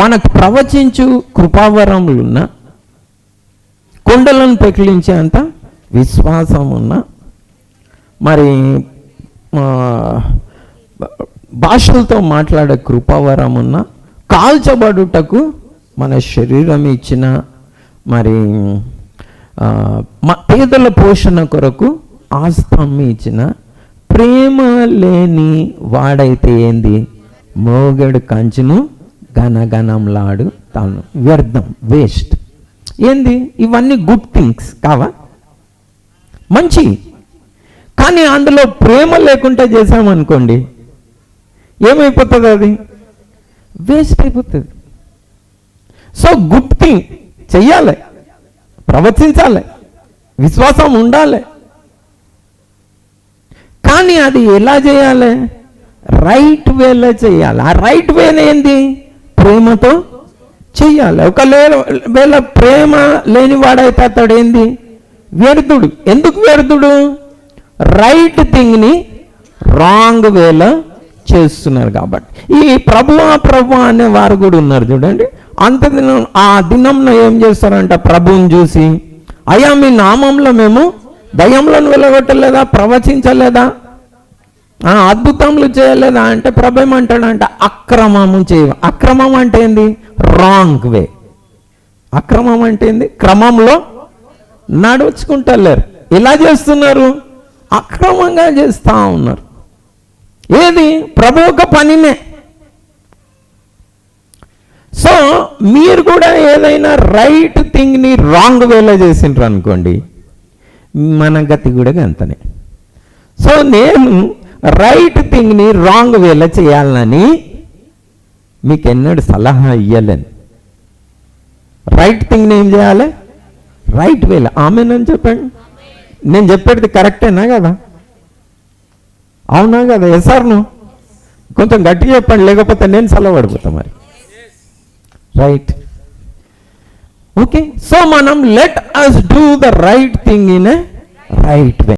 మనకు ప్రవచించు కృపావరములున్న, కొండలను పెకిలించే అంత విశ్వాసం ఉన్న, మరి భాషలతో మాట్లాడే కృపావరం ఉన్న, కాల్చబడుటకు మన శరీరం ఇచ్చిన, మరి పేదల పోషణ కొరకు ఆస్తి ఇచ్చిన, ప్రేమ లేని వాడైతే ఏంది, మోగడు కంచును గనగనంలాడు తాను, వ్యర్థం, వేస్ట్. ఏంది ఇవన్నీ గుడ్ థింగ్స్ కావా, మంచి. కానీ అందులో ప్రేమ లేకుండా చేసామనుకోండి ఏమైపోతుంది, అది వేస్ట్ అయిపోతుంది. సో గుడ్ థింగ్ చెయ్యాలి, ప్రవచించాలి, విశ్వాసం ఉండాలి. కానీ అది ఎలా చేయాలి, రైట్ వేలో చేయాలి. ఆ రైట్ వేలో ఏంది, ప్రేమతో చెయ్యాలి. ఒకవేళ ప్రేమ లేనివాడైతే అతడు ఏంది, వ్యర్థుడు. ఎందుకు వ్యర్థుడు, రైట్ థింగ్ని రాంగ్ వేలో చేస్తున్నారు కాబట్టి. ఈ ప్రభు అనే వారు కూడా ఉన్నారు చూడండి. అంత దినం ఆ దినంలో ఏం చేస్తారంట, ప్రభువుని చూసి, అయ్యా మీ నామంలో మేము దయ్యములను వెలగొట్టలేదా, ప్రవచించలేదా, అద్భుతములు చేయలేదా అంటే ప్రభు ఏమంటాడంట, అక్రమము చేయ. అక్రమం అంటే ఏంది, రాంగ్ వే. అక్రమం అంటే ఏంది, క్రమంలో నడుచుకుంటలేరు. ఎలా చేస్తున్నారు, అక్రమంగా చేస్తూ ఉన్నారు. ఏది, ప్రభు ఒక పనినే. సో మీరు కూడా ఏదైనా రైట్ థింగ్ని రాంగ్ వేలో చేసిండ్రు అనుకోండి, మన గతి కూడా అంతనే. సో నేను రైట్ థింగ్ని రాంగ్ వేలో చేయాలని మీకు ఎన్నడూ సలహా ఇయ్యలేను. రైట్ థింగ్ని ఏం చేయాలి, రైట్ వేలో. ఆమెనని చెప్పండి. నేను చెప్పేది కరెక్టేనా కదా, అవునా కదా, ఎస్ఆర్ను కొంచెం గట్టిగా చెప్పండి, లేకపోతే నేను సలహపడిపోతా మరి. Right, okay. సో మనం let us do the right thing in a right way.